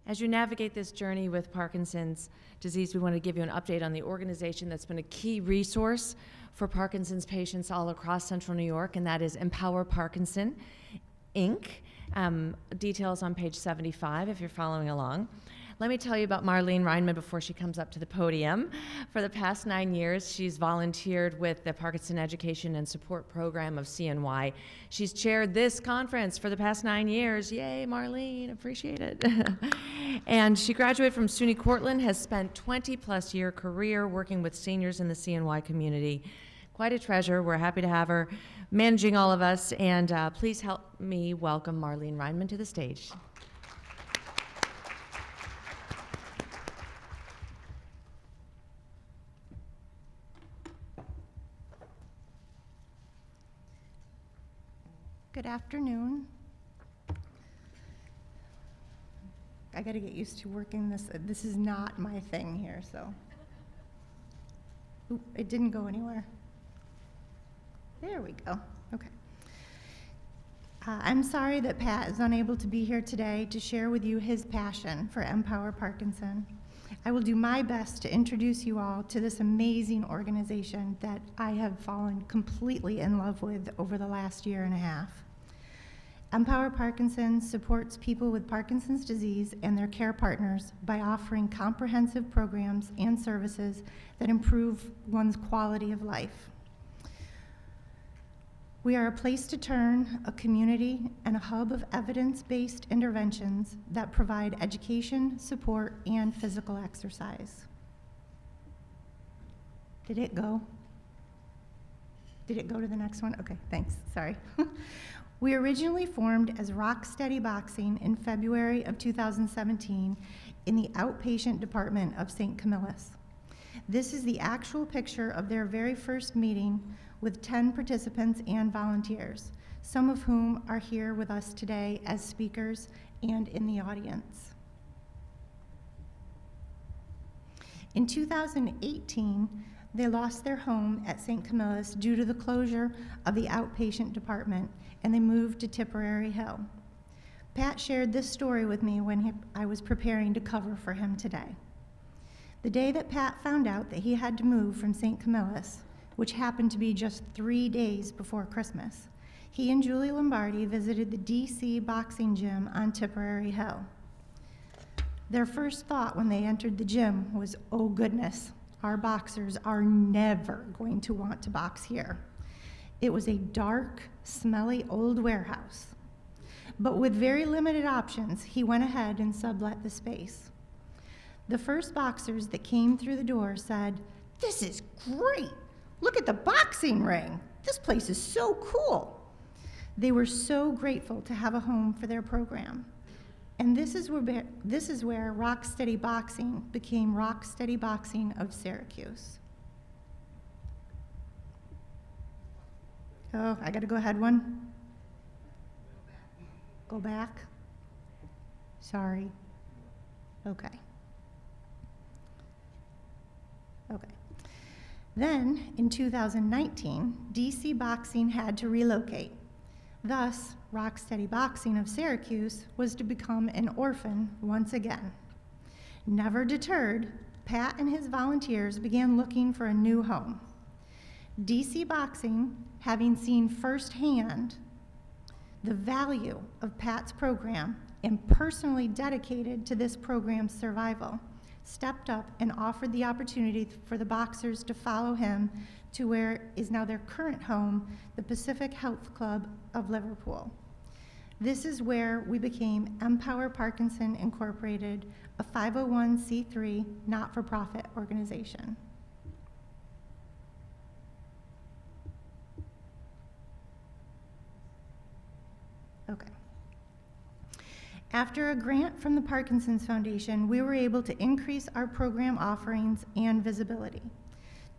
As you navigate this journey with Parkinson's disease, we want to give you an update on the organization that's been a key resource for Parkinson's patients all across Central New York, and that is Empower Parkinson, Inc. Details on page 75 if you're following along. Let me tell you about Marlene Reinmann before she comes up to the podium. For the past 9 years, she's volunteered with the Parkinson Education and Support Program of CNY. She's chaired this conference for the past 9 years. Yay, Marlene, appreciate it. And she graduated from SUNY Cortland, has spent 20-plus year career working with seniors in the CNY community. Quite a treasure. We're happy to have her managing all of us. And please help me welcome Marlene Reinmann to the stage. Good afternoon. I got to get used to working this. This is not my thing here, so. Oop, it didn't go anywhere. There we go. Okay. I'm sorry that Pat is unable to be here today to share with you his passion for Empower Parkinson. I will do my best to introduce you all to this amazing organization that I have fallen completely in love with over the last year and a half. Empower Parkinson supports people with Parkinson's disease and their care partners by offering comprehensive programs and services that improve one's quality of life. We are a place to turn, a community, and a hub of evidence-based interventions that provide education, support, and physical exercise. Did it go? Did it go to the next one? Okay, thanks, sorry. We originally formed as Rock Steady Boxing in February of 2017 in the outpatient department of St. Camillus. This is the actual picture of their very first meeting with 10 participants and volunteers, some of whom are here with us today as speakers and in the audience. In 2018, they lost their home at St. Camillus due to the closure of the outpatient department, and they moved to Tipperary Hill. Pat shared this story with me when I was preparing to cover for him today. The day that Pat found out that he had to move from St. Camillus, which happened to be just 3 days before Christmas, he and Julie Lombardi visited the DC boxing gym on Tipperary Hill. Their first thought when they entered the gym was, oh goodness, our boxers are never going to want to box here. It was a dark, smelly old warehouse. But with very limited options, he went ahead and sublet the space. The first boxers that came through the door said, "This is great. Look at the boxing ring. This place is so cool." They were so grateful to have a home for their program. And this is where Rock Steady Boxing became Rock Steady Boxing of Syracuse. Oh, I gotta go ahead one. Go back. Sorry. Okay. Okay. Then, in 2019, DC Boxing had to relocate. Thus, Rock Steady Boxing of Syracuse was to become an orphan once again. Never deterred, Pat and his volunteers began looking for a new home. DC Boxing, having seen firsthand the value of Pat's program and personally dedicated to this program's survival, stepped up and offered the opportunity for the boxers to follow him to where is now their current home, the Pacific Health Club of Liverpool. This is where we became Empower Parkinson Incorporated, a 501c3 not-for-profit organization. Okay. After a grant from the Parkinson's Foundation, we were able to increase our program offerings and visibility.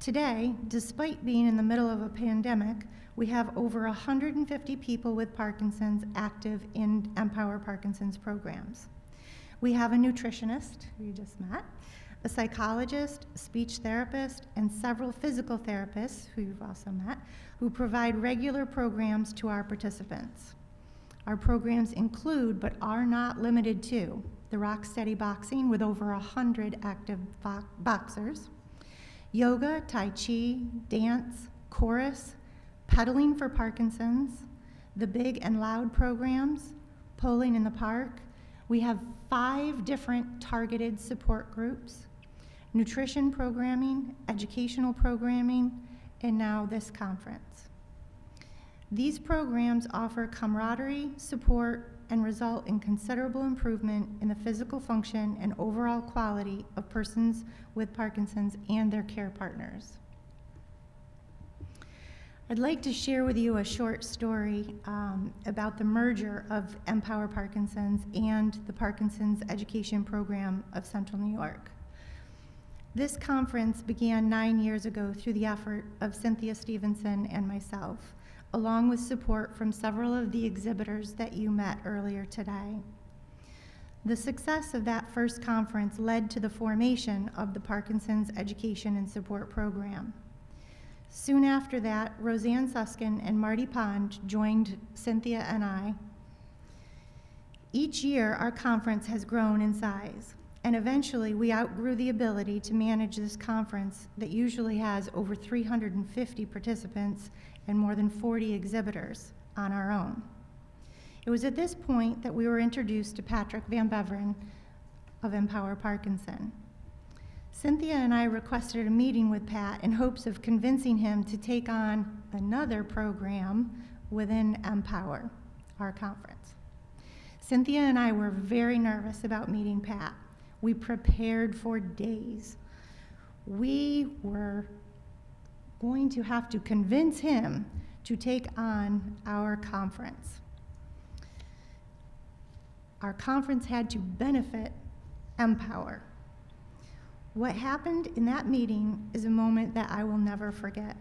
Today, despite being in the middle of a pandemic, we have over 150 people with Parkinson's active in Empower Parkinson's programs. We have a nutritionist, who you just met, a psychologist, a speech therapist, and several physical therapists, who you've also met, who provide regular programs to our participants. Our programs include, but are not limited to, the Rocksteady Boxing with over 100 active boxers, yoga, tai chi, dance, chorus, pedaling for Parkinson's, the Big and Loud programs, polling in the park. We have 5 different targeted support groups, nutrition programming, educational programming, and now this conference. These programs offer camaraderie, support, and result in considerable improvement in the physical function and overall quality of persons with Parkinson's and their care partners. I'd like to share with you a short story about the merger of Empower Parkinson's and the Parkinson's Education Program of Central New York. This conference began 9 years ago through the effort of Cynthia Stevenson and myself, along with support from several of the exhibitors that you met earlier today. The success of that first conference led to the formation of the Parkinson's Education and Support Program. Soon after that, Roseanne Suskin and Marty Pond joined Cynthia and I. Each year, our conference has grown in size, and eventually we outgrew the ability to manage this conference that usually has over 350 participants and more than 40 exhibitors on our own. It was at this point that we were introduced to Patrick VanBeveren of Empower Parkinson. Cynthia and I requested a meeting with Pat in hopes of convincing him to take on another program within Empower, our conference. Cynthia and I were very nervous about meeting Pat. We prepared for days. We were going to have to convince him to take on our conference. Our conference had to benefit Empower. What happened in that meeting is a moment that I will never forget.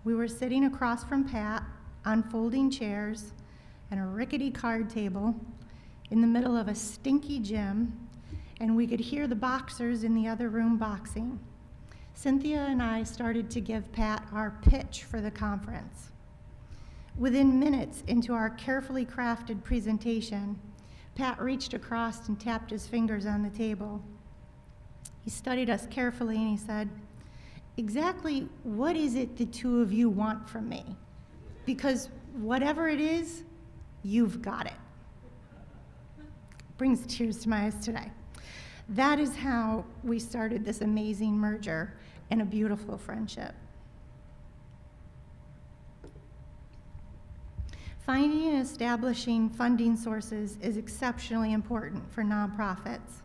We were sitting across from Pat on folding chairs and a rickety card table in the middle of a stinky gym, and we could hear the boxers in the other room boxing. Cynthia and I started to give Pat our pitch for the conference. Within minutes into our carefully crafted presentation, Pat reached across and tapped his fingers on the table. He studied us carefully and he said, "Exactly what is it the two of you want from me? Because whatever it is, you've got it." Brings tears to my eyes today. That is how we started this amazing merger and a beautiful friendship. Finding and establishing funding sources is exceptionally important for nonprofits.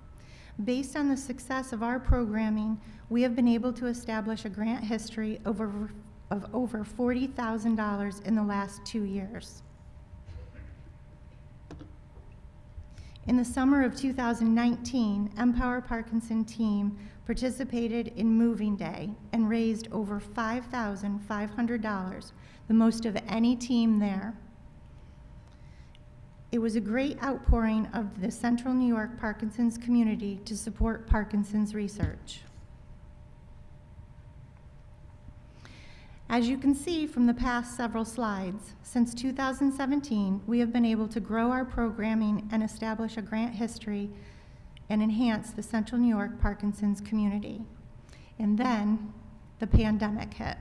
Based on the success of our programming, we have been able to establish a grant history of over $40,000 in the last 2 years. In the summer of 2019, Empower Parkinson team participated in Moving Day and raised over $5,500, the most of any team there. It was a great outpouring of the Central New York Parkinson's community to support Parkinson's research. As you can see from the past several slides, since 2017, we have been able to grow our programming and establish a grant history and enhance the Central New York Parkinson's community. And then the pandemic hit.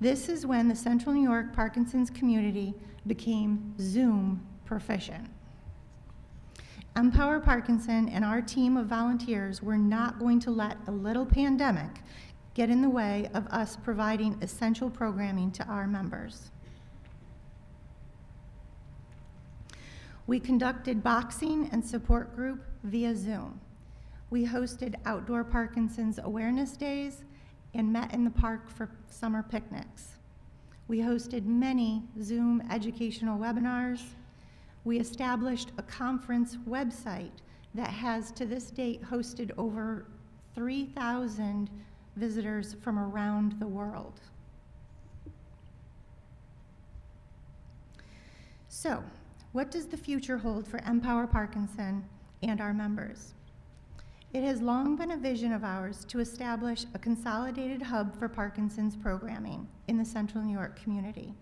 This is when the Central New York Parkinson's community became Zoom proficient. Empower Parkinson and our team of volunteers were not going to let a little pandemic get in the way of us providing essential programming to our members. We conducted boxing and support group via Zoom. We hosted outdoor Parkinson's awareness days and met in the park for summer picnics. We hosted many Zoom educational webinars. We established a conference website that has to this date hosted over 3,000 visitors from around the world. So, what does the future hold for Empower Parkinson and our members? It has long been a vision of ours to establish a consolidated hub for Parkinson's programming in the Central New York community,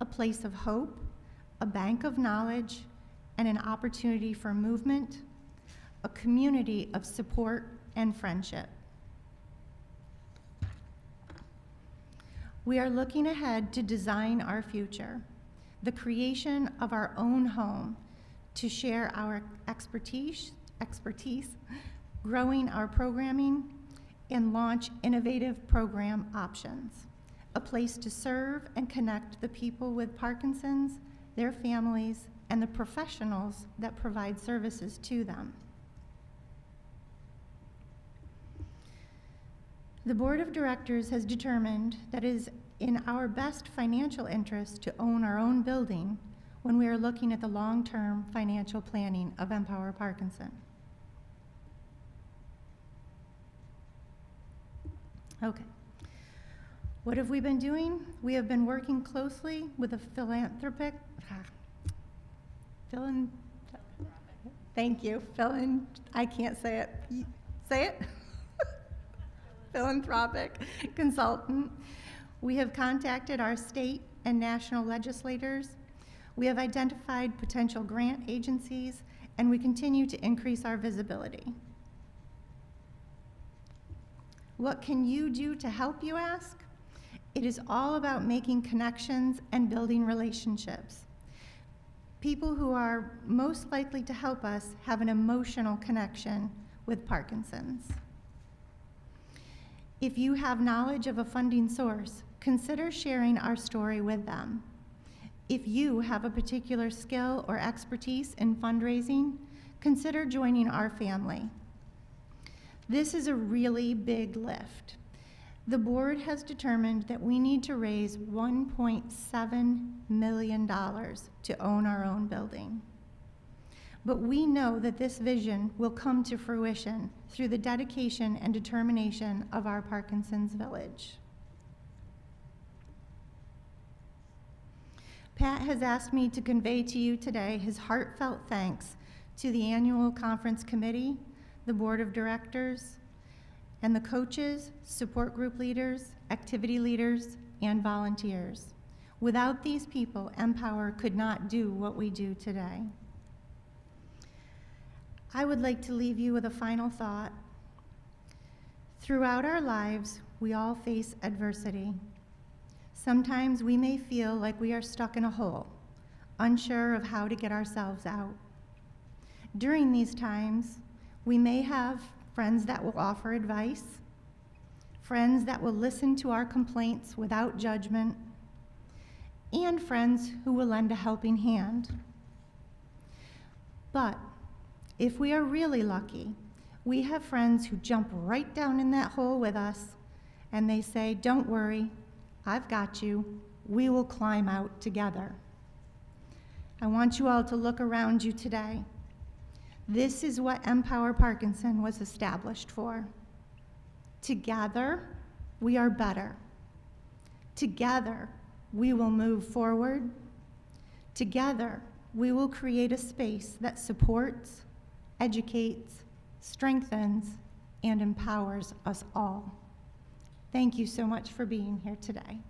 a place of hope, a bank of knowledge, and an opportunity for movement, a community of support and friendship. We are looking ahead to design our future, the creation of our own home, to share our expertise, growing our programming, and launch innovative program options, a place to serve and connect the people with Parkinson's, their families, and the professionals that provide services to them. The Board of Directors has determined that it is in our best financial interest to own our own building when we are looking at the long-term financial planning of Empower Parkinson. Okay. What have we been doing? We have been working closely with a I can't say it. Say it? Philanthropic consultant. We have contacted our state and national legislators. We have identified potential grant agencies, and we continue to increase our visibility. What can you do to help, you ask? It is all about making connections and building relationships. People who are most likely to help us have an emotional connection with Parkinson's. If you have knowledge of a funding source, consider sharing our story with them. If you have a particular skill or expertise in fundraising, consider joining our family. This is a really big lift. The board has determined that we need to raise $1.7 million to own our own building. But we know that this vision will come to fruition through the dedication and determination of our Parkinson's Village. Pat has asked me to convey to you today his heartfelt thanks to the annual conference committee, the board of directors, and the coaches, support group leaders, activity leaders, and volunteers. Without these people, Empower could not do what we do today. I would like to leave you with a final thought. Throughout our lives, we all face adversity. Sometimes we may feel like we are stuck in a hole, unsure of how to get ourselves out. During these times, we may have friends that will offer advice, friends that will listen to our complaints without judgment, and friends who will lend a helping hand. But if we are really lucky, we have friends who jump right down in that hole with us, and they say, "Don't worry, I've got you. We will climb out together." I want you all to look around you today. This is what Empower Parkinson was established for. Together, we are better. Together, we will move forward. Together, we will create a space that supports, educates, strengthens, and empowers us all. Thank you so much for being here today.